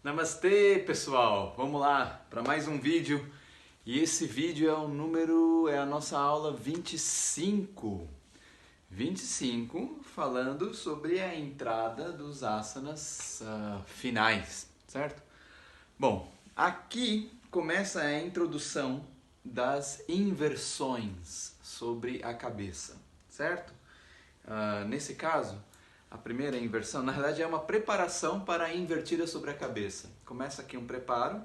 Namastê, pessoal! Vamos lá para mais um vídeo. E esse vídeo é a nossa aula 25. 25, falando sobre a entrada dos asanas finais, certo? Bom, aqui começa a introdução das inversões sobre a cabeça, certo? Nesse caso, a primeira inversão, na realidade, é uma preparação para a invertida sobre a cabeça. Começa aqui um preparo,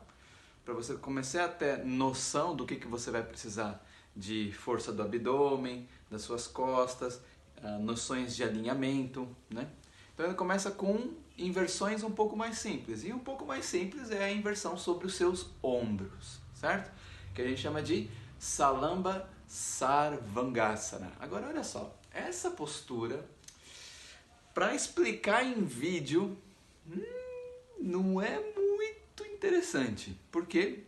para você começar a ter noção do que você vai precisar de força do abdômen, das suas costas, noções de alinhamento, né? Então ele começa com inversões um pouco mais simples. E um pouco mais simples é a inversão sobre os seus ombros, certo? Que a gente chama de Salamba Sarvangasana. Agora olha só, essa postura, para explicar em vídeo, não é muito interessante, porque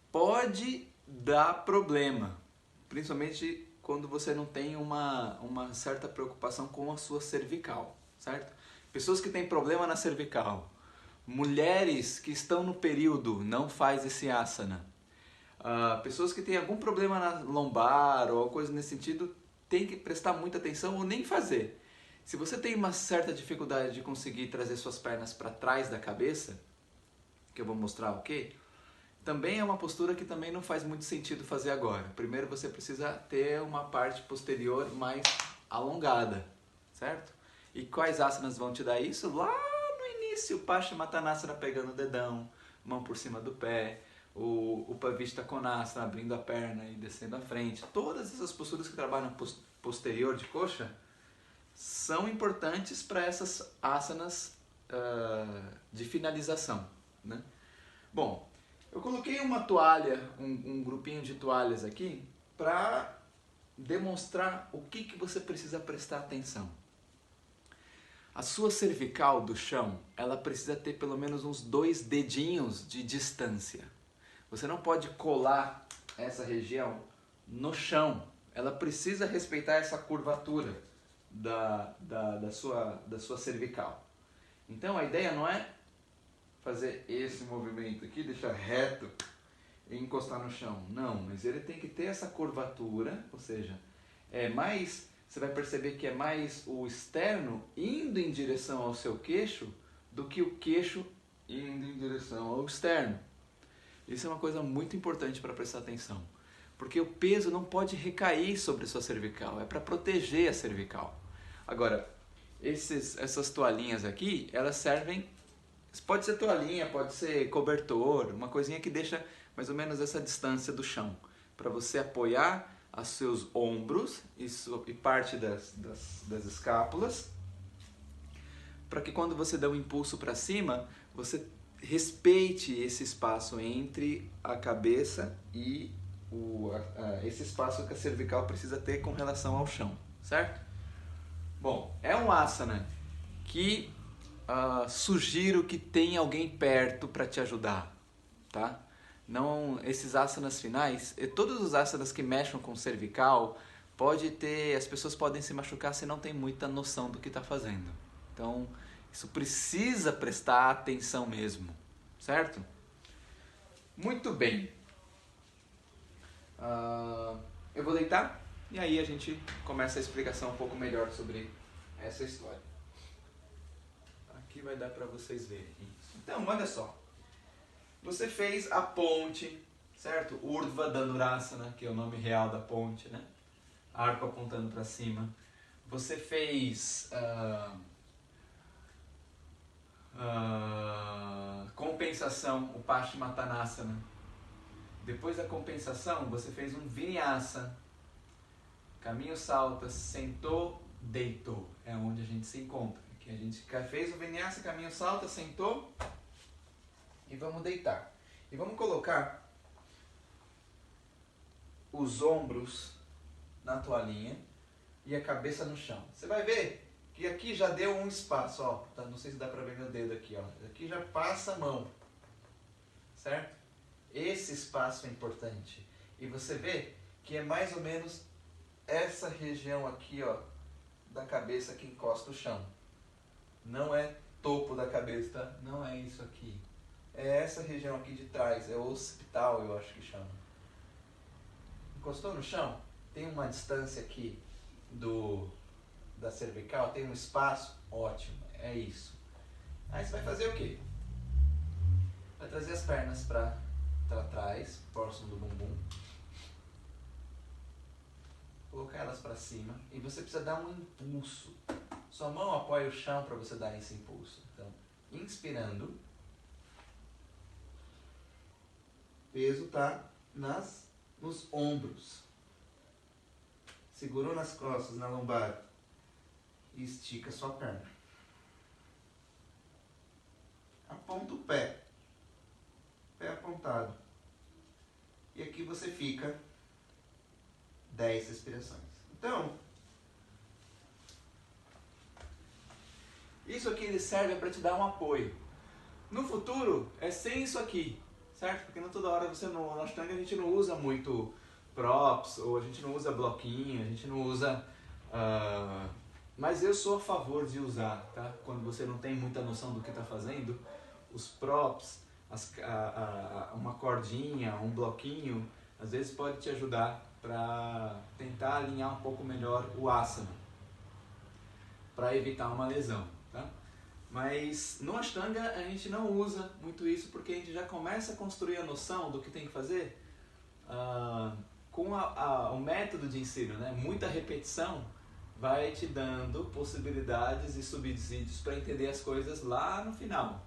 pode dar problema, principalmente quando você não tem uma certa preocupação com a sua cervical, certo? Pessoas que têm problema na cervical, mulheres que estão no período, não faz esse asana. Pessoas que têm algum problema na lombar ou coisa nesse sentido, tem que prestar muita atenção ou nem fazer. Se você tem uma certa dificuldade de conseguir trazer suas pernas para trás da cabeça, que eu vou mostrar o quê? Também é uma postura que também não faz muito sentido fazer agora. Primeiro você precisa ter uma parte posterior mais alongada, certo? E quais asanas vão te dar isso? Lá no início, o Paschimottanasana pegando o dedão, mão por cima do pé, o Upavishta Konasana abrindo a perna e descendo a frente. Todas essas posturas que trabalham posterior de coxa são importantes para essas asanas de finalização, né? Bom, eu coloquei uma toalha, um grupinho de toalhas aqui para demonstrar o que você precisa prestar atenção. A sua cervical do chão, ela precisa ter pelo menos uns 2 dedinhos de distância. Você não pode colar essa região no chão. Ela precisa respeitar essa curvatura da sua cervical. Então a ideia não é fazer esse movimento aqui, deixar reto e encostar no chão. Não, mas ele tem que ter essa curvatura, ou seja, você vai perceber que é mais o externo indo em direção ao seu queixo do que o queixo indo em direção ao externo. Isso é uma coisa muito importante para prestar atenção, porque o peso não pode recair sobre a sua cervical, é para proteger a cervical. Agora, essas toalhinhas aqui, elas servem, pode ser toalhinha, pode ser cobertor, uma coisinha que deixa mais ou menos essa distância do chão, para você apoiar os seus ombros e parte das escápulas, para que quando você der um impulso para cima, você respeite esse espaço entre a cabeça e esse espaço que a cervical precisa ter com relação ao chão, certo? Bom, é um asana que sugiro que tenha alguém perto para te ajudar, tá? Não, esses asanas finais, todos os asanas que mexam com cervical, as pessoas podem se machucar se não tem muita noção do que está fazendo. Então, isso precisa prestar atenção mesmo, certo? Muito bem. Eu vou deitar e aí a gente começa a explicação um pouco melhor sobre essa história. Aqui vai dar para vocês verem isso. Então, olha só. Você fez a ponte, certo? Urdhva Dhanurasana, que é o nome real da ponte, né? Arco apontando para cima. Você fez compensação, o Paschimottanasana. Depois da compensação, você fez um Vinyasa. Caminho salta, sentou, deitou. É onde a gente se encontra. Aqui a gente fez o Vinyasa, caminho salta, sentou e vamos deitar. E vamos colocar os ombros na toalhinha e a cabeça no chão. Você vai ver que aqui já deu um espaço, ó. Não sei se dá pra ver meu dedo aqui, ó. Aqui já passa a mão, certo? Esse espaço é importante. E você vê que é mais ou menos essa região aqui, ó, da cabeça que encosta o chão. Não é topo da cabeça, tá? Não é isso aqui. É essa região aqui de trás, é o occipital, eu acho que chama. Encostou no chão? Tem uma distância aqui da cervical, tem um espaço? Ótimo, é isso. Aí você vai fazer o quê? Vai trazer as pernas para trás, próximo do bumbum. Colocar elas para cima e você precisa dar um impulso. Sua mão apoia o chão para você dar esse impulso. Então, inspirando, o peso está nos ombros. Segurou nas costas, na lombar e estica a sua perna. Aponta o pé apontado. E aqui você fica 10 respirações. Então, isso aqui ele serve para te dar um apoio. No futuro, é sem isso aqui, certo? Porque não toda hora você no Ashtanga a gente não usa muito props, ou a gente não usa bloquinho, a gente não usa... mas eu sou a favor de usar, tá? Quando você não tem muita noção do que está fazendo, os props, uma cordinha, um bloquinho, às vezes pode te ajudar para tentar alinhar um pouco melhor o asana, para evitar uma lesão, tá? Mas no Ashtanga a gente não usa muito isso porque a gente já começa a construir a noção do que tem que fazer com o método de ensino, né? Muita repetição vai te dando possibilidades e subsídios para entender as coisas lá no final.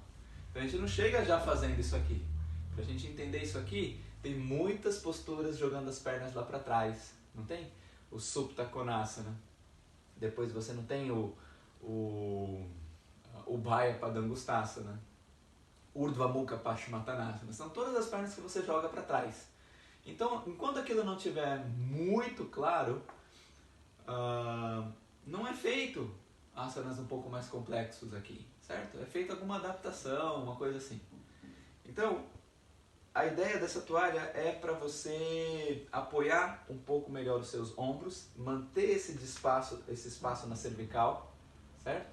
Então a gente não chega já fazendo isso aqui. Para a gente entender isso aqui, tem muitas posturas jogando as pernas lá para trás, não tem? O Supta Konasana. Depois você não tem o Ubhaya Padangusthasana, Urdhva Mukha Paschimottanasana. São todas as pernas que você joga para trás. Então, enquanto aquilo não estiver muito claro, não é feito asanas um pouco mais complexos aqui, certo? É feita alguma adaptação, uma coisa assim. Então, a ideia dessa toalha é para você apoiar um pouco melhor os seus ombros, manter esse espaço na cervical, certo?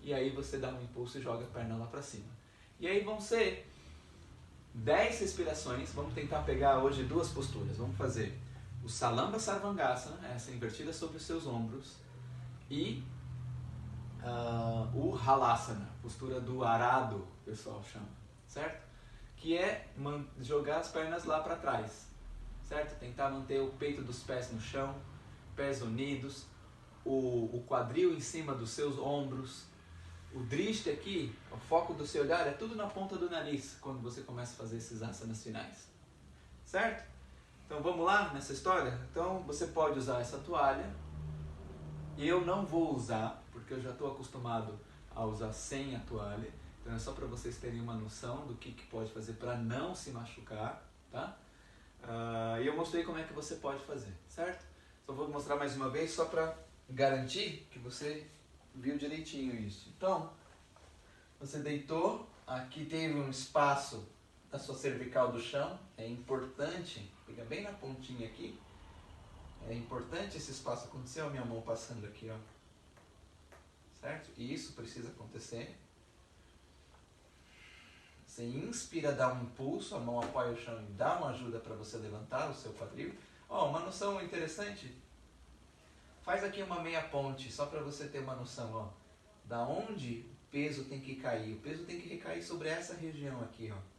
E aí você dá um impulso e joga a perna lá para cima. E aí vão ser 10 respirações. Vamos tentar pegar hoje duas posturas. Vamos fazer o Salamba Sarvangasana, essa invertida sobre os seus ombros, e o Halasana, postura do arado, o pessoal chama, certo? Que é jogar as pernas lá para trás, certo? Tentar manter o peito dos pés no chão, pés unidos, o quadril em cima dos seus ombros. O drishti aqui, o foco do seu olhar é tudo na ponta do nariz quando você começa a fazer esses asanas finais, certo? Então vamos lá nessa história? Então você pode usar essa toalha. Eu não vou usar, porque eu já estou acostumado a usar sem a toalha. Então é só para vocês terem uma noção do que pode fazer para não se machucar, tá? E eu mostrei como é que você pode fazer, certo? Só vou mostrar mais uma vez só para garantir que você viu direitinho isso. Então, você deitou, aqui teve um espaço da sua cervical do chão, é importante, fica bem na pontinha aqui, é importante esse espaço acontecer, a minha mão passando aqui, ó, certo? E isso precisa acontecer. Você inspira, dá um impulso, a mão apoia o chão e dá uma ajuda para você levantar o seu quadril. Ó, uma noção interessante, faz aqui uma meia ponte, só para você ter uma noção, ó, da onde o peso tem que cair. O peso tem que recair sobre essa região aqui, ó.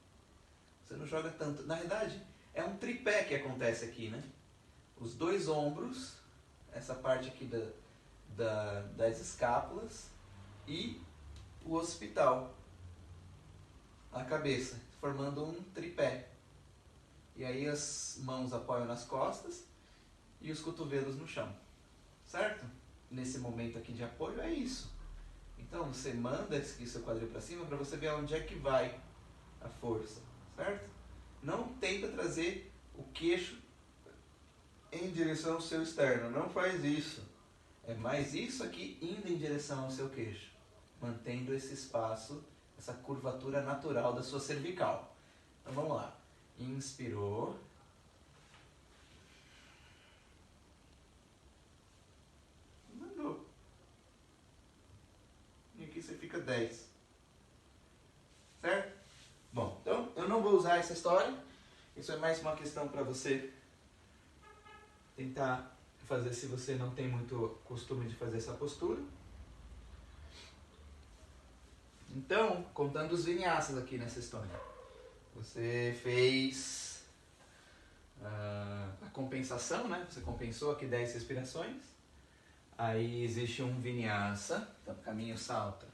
Você não joga tanto. Na verdade, é um tripé que acontece aqui, né? Os dois ombros, essa parte aqui das escápulas e o occipital, a cabeça, formando um tripé. E aí as mãos apoiam nas costas e os cotovelos no chão, certo? Nesse momento aqui de apoio é isso. Então você manda aqui seu quadril para cima para você ver onde é que vai a força, certo? Não tenta trazer o queixo em direção ao seu externo, não faz isso. É mais isso aqui indo em direção ao seu queixo, mantendo esse espaço, essa curvatura natural da sua cervical. Então vamos lá. Inspirou. Mandou. E aqui você fica 10. usar essa história. Isso é mais uma questão para você tentar fazer se você não tem muito costume de fazer essa postura. Então, contando os vinyasas aqui nessa história. Você fez a compensação, né? Você compensou aqui 10 respirações. Aí existe um vinyasa, então caminho salta.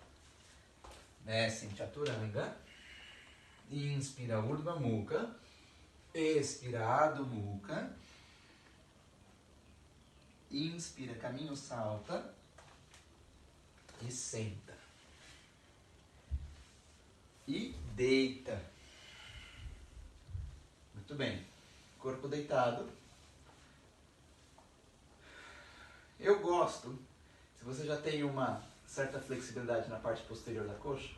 Desce em Chaturanga. Inspira Urdhva Mukha. Expira Adho Mukha. Inspira, caminho salta. E senta. E deita. Muito bem. Corpo deitado. Eu gosto, se você já tem uma certa flexibilidade na parte posterior da coxa,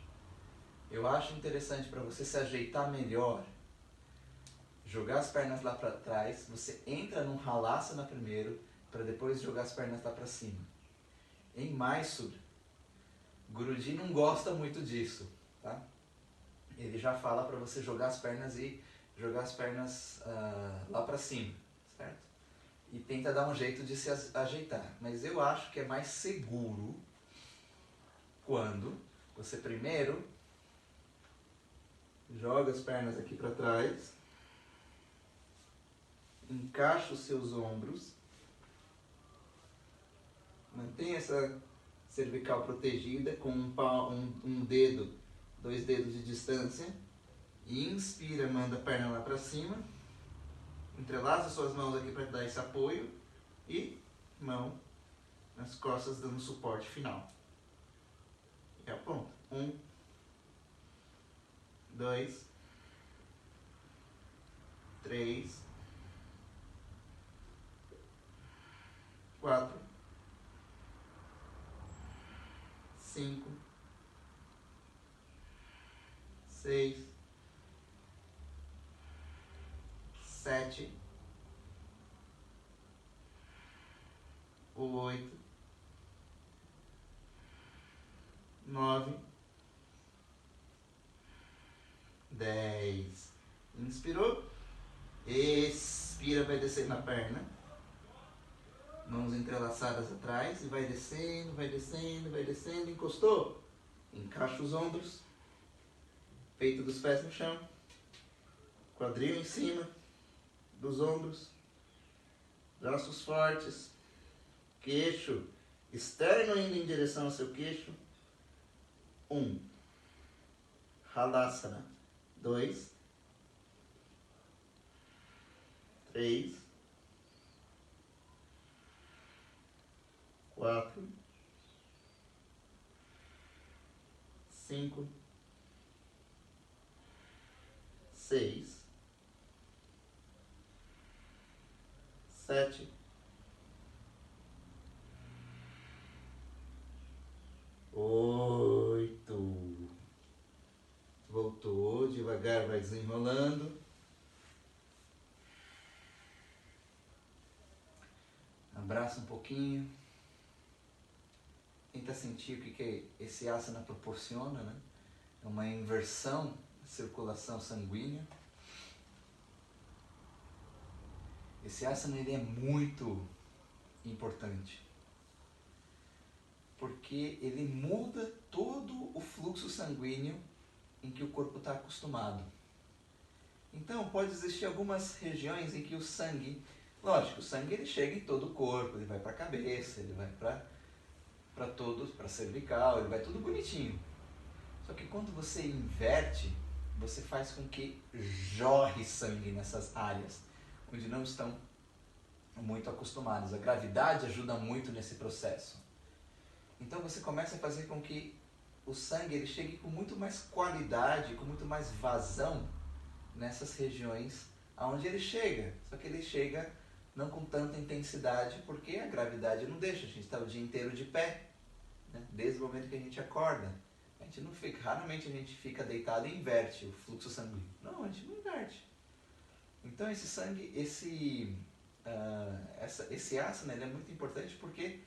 eu acho interessante para você se ajeitar melhor, jogar as pernas lá para trás, você entra num Halasana primeiro, para depois jogar as pernas lá para cima. Em Mysore, Guruji não gosta muito disso, tá? Ele já fala para você jogar as pernas lá para cima, certo? E tenta dar um jeito de se ajeitar. Mas eu acho que é mais seguro quando você primeiro joga as pernas aqui para trás, encaixa os seus ombros, mantém essa cervical protegida com um dedo, 2 dedos de distância. Inspira, manda a perna lá para cima. Entrelaça suas mãos aqui para dar esse apoio. E mão nas costas dando suporte final. E aponta. 1, 2, 3, 4, 5, 6, 7, 8, 9, 10. Inspirou. Expira, vai descer na perna. Mãos entrelaçadas atrás e vai descendo, vai descendo, vai descendo. Encostou. Encaixa os ombros. Peito dos pés no chão. Quadril em cima dos ombros. Braços fortes. Queixo externo indo em direção ao seu queixo. 1. Halasana. 2. 3. 4. 5. 6. 7. 8. Voltou, devagar vai desenrolando. Abraça um pouquinho. Tenta sentir o que esse asana proporciona, né? É uma inversão da circulação sanguínea. Esse asana ele é muito importante, porque ele muda todo o fluxo sanguíneo em que o corpo está acostumado. Então, pode existir algumas regiões em que o sangue, lógico, o sangue ele chega em todo o corpo, ele vai para a cabeça, ele vai para a cervical, ele vai tudo bonitinho. Só que quando você inverte, você faz com que jorre sangue nessas áreas onde não estão muito acostumados. A gravidade ajuda muito nesse processo. Então você começa a fazer com que o sangue ele chegue com muito mais qualidade, com muito mais vazão nessas regiões aonde ele chega. Só que ele chega não com tanta intensidade, porque a gravidade não deixa. A gente está o dia inteiro de pé, né? Desde o momento que a gente acorda. A gente não fica, raramente a gente fica deitado e inverte o fluxo sanguíneo. Não, a gente não inverte. Então esse sangue, esse asana ele é muito importante porque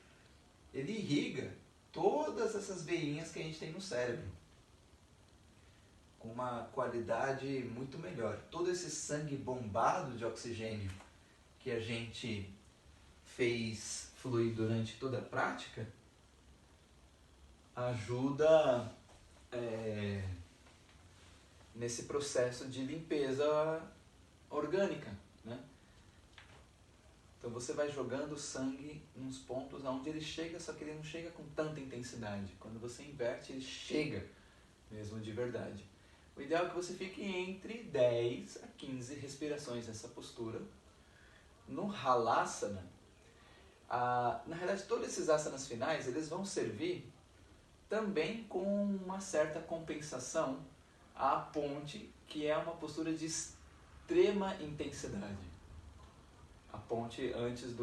ele irriga todas essas veinhas que a gente tem no cérebro. Com uma qualidade muito melhor. Todo esse sangue bombado de oxigênio que a gente fez fluir durante toda a prática ajuda nesse processo de limpeza orgânica, né? Então você vai jogando sangue nos pontos onde ele chega, só que ele não chega com tanta intensidade. Quando você inverte, ele chega mesmo de verdade. O ideal é que você fique entre 10 a 15 respirações nessa postura. No Halasana, na realidade todos esses asanas finais, eles vão servir também com uma certa compensação à ponte, que é uma postura de extrema intensidade. A ponte antes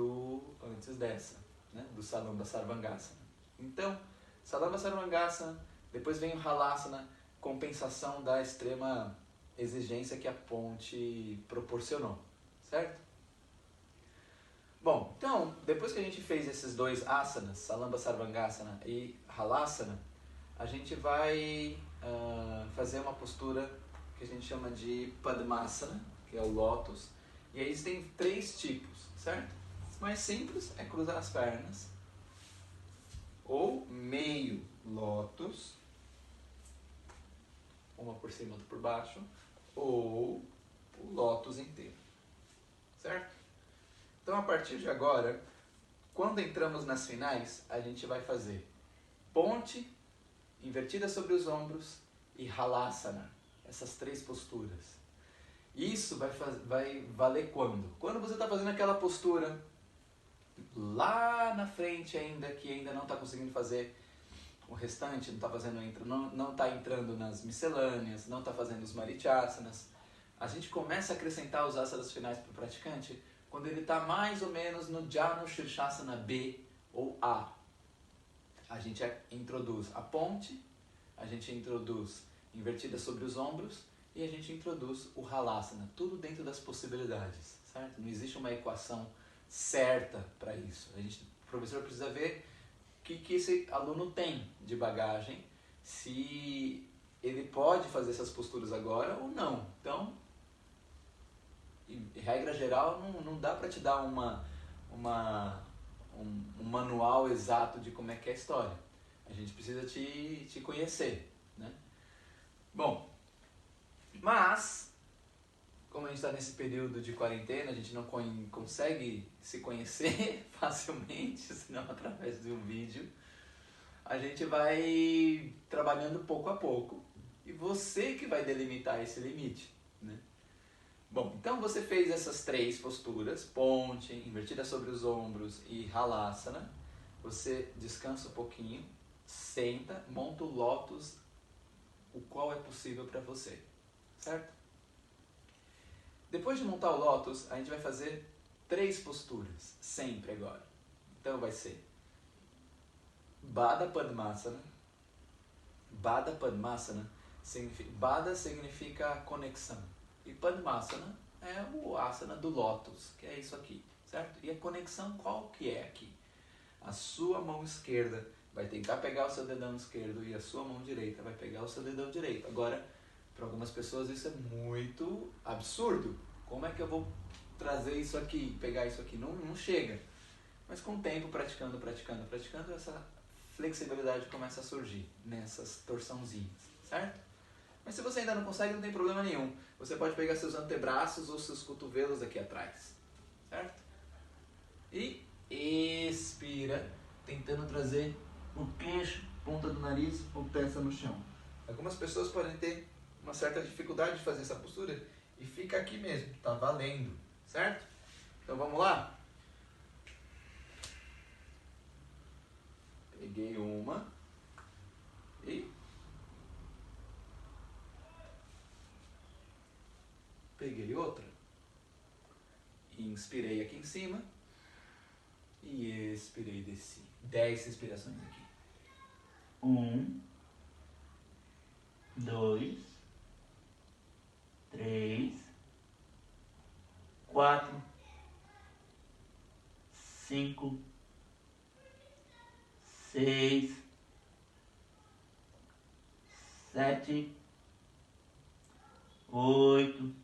dessa, né? Do Salamba Sarvangasana. Então, Salamba Sarvangasana, depois vem o Halasana, compensação da extrema exigência que a ponte proporcionou, certo? Bom, então, depois que a gente fez esses dois asanas, Salamba Sarvangasana e Halasana, a gente vai fazer uma postura que a gente chama de Padmasana, que é o Lótus. E aí existem 3 tipos, certo? O mais simples é cruzar as pernas, ou meio Lótus, uma por cima, outra por baixo, ou o Lótus inteiro, certo? Então, a partir de agora, quando entramos nas finais, a gente vai fazer ponte, invertida sobre os ombros e Halasana, essas 3 posturas. Isso vai valer quando? Quando você está fazendo aquela postura lá na frente ainda, que ainda não está conseguindo fazer o restante, não está entrando nas miscelâneas, não está fazendo os Marichasanas. A gente começa a acrescentar os asanas finais para o praticante quando ele está mais ou menos no Janu Shirshasana B ou A. A gente introduz a ponte, a gente introduz invertida sobre os ombros e a gente introduz o Halasana, tudo dentro das possibilidades, certo? Não existe uma equação certa para isso. O professor precisa ver o que esse aluno tem de bagagem, se ele pode fazer essas posturas agora ou não. Então, em regra geral, não dá para te dar um manual exato de como é que é a história. A gente precisa te conhecer, né? Bom, mas, como a gente está nesse período de quarentena, a gente não consegue se conhecer facilmente, senão através de um vídeo. A gente vai trabalhando pouco a pouco e você que vai delimitar esse limite, né? Bom, então você fez essas 3 posturas, ponte, invertida sobre os ombros e Halasana. Você descansa um pouquinho, senta, monta o Lótus, o qual é possível para você, certo? Depois de montar o Lótus, a gente vai fazer 3 posturas, sempre agora. Então vai ser Baddha Padmasana. Baddha Padmasana, Baddha significa conexão. E Padmasana é o asana do Lótus, que é isso aqui, certo? E a conexão qual que é aqui? A sua mão esquerda vai tentar pegar o seu dedão esquerdo e a sua mão direita vai pegar o seu dedão direito. Agora, para algumas pessoas isso é muito absurdo. Como é que eu vou trazer isso aqui, pegar isso aqui? Não chega. Mas com o tempo, praticando, essa flexibilidade começa a surgir nessas torçãozinhas, certo? Mas se você ainda não consegue, não tem problema nenhum. Você pode pegar seus antebraços ou seus cotovelos aqui atrás, certo? E expira, tentando trazer o queixo, ponta do nariz ou testa no chão. Algumas pessoas podem ter uma certa dificuldade de fazer essa postura e fica aqui mesmo, tá valendo, certo? Então vamos lá? Peguei uma e peguei outra. Inspirei aqui em cima e expirei e desci. 10 respirações aqui. 1, 2, 3, 4, 5, 6, 7, 8,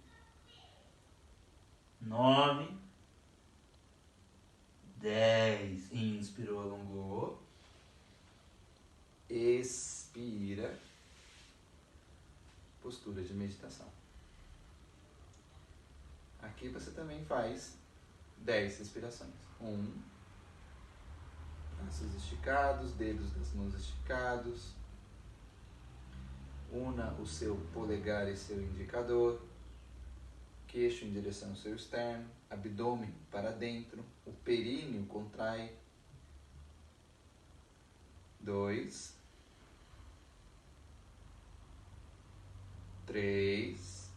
9, 10. Inspirou, alongou. Expira. Postura de meditação. Aqui você também faz 10 respirações. 1, braços esticados, dedos das mãos esticados. Una o seu polegar e seu indicador. Queixo em direção ao seu externo. Abdômen para dentro. O períneo contrai. 2, 3,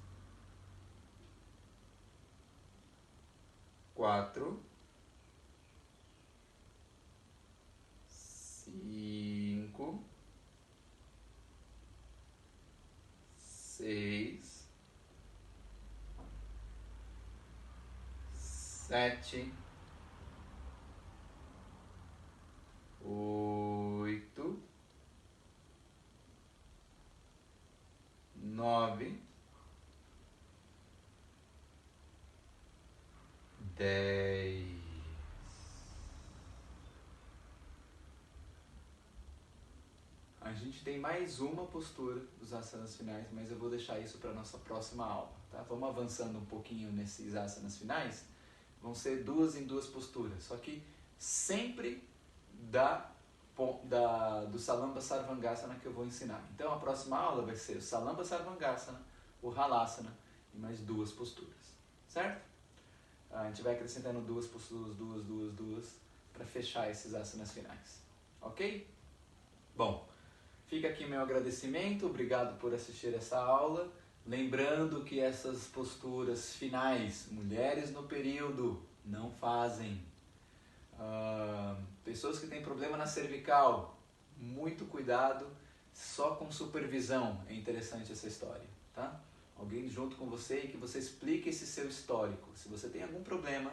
4, 5, 6, 7, 8, 9, 10. A gente tem mais uma postura dos asanas finais, mas eu vou deixar isso para a nossa próxima aula, tá? Vamos avançando um pouquinho nesses asanas finais. Vão ser 2 em 2 posturas, só que sempre do Salamba Sarvangasana que eu vou ensinar. Então a próxima aula vai ser o Salamba Sarvangasana, o Halasana e mais 2 posturas, certo? A gente vai acrescentando 2 posturas, 2, para fechar esses asanas finais, ok? Bom, fica aqui meu agradecimento, obrigado por assistir essa aula. Lembrando que essas posturas finais, mulheres no período, não fazem. Pessoas que têm problema na cervical, muito cuidado, só com supervisão é interessante essa história, tá? Alguém junto com você e que você explique esse seu histórico. Se você tem algum problema,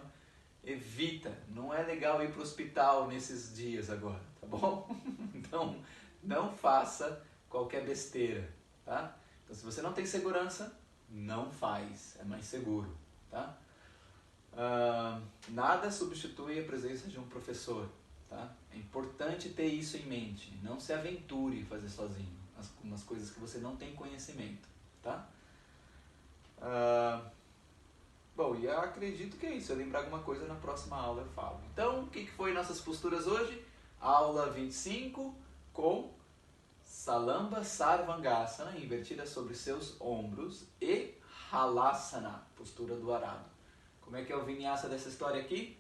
evita. Não é legal ir para o hospital nesses dias agora, tá bom? Então, não faça qualquer besteira, tá? Então, se você não tem segurança, não faz, é mais seguro, tá? Nada substitui a presença de um professor, tá? É importante ter isso em mente, não se aventure em fazer sozinho, umas coisas que você não tem conhecimento, tá? Bom, e eu acredito que é isso, se eu lembrar alguma coisa na próxima aula eu falo. Então, o que foi nossas posturas hoje? Aula 25 com Salamba Sarvangasana, invertida sobre seus ombros, e Halasana, postura do arado. Como é que é o vinyasa dessa história aqui?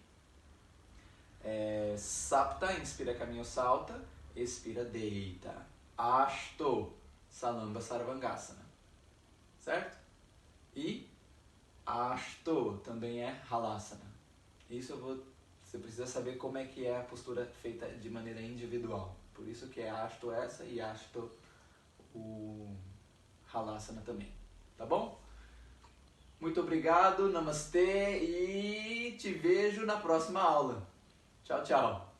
Sapta, inspira, caminho, salta, expira, deita. Ashto, Salamba Sarvangasana, certo? E Ashto também é Halasana. Isso você precisa saber como é que é a postura feita de maneira individual. Por isso que é Ashto essa e Ashto o Halasana também. Tá bom? Muito obrigado, namastê e te vejo na próxima aula. Tchau, tchau.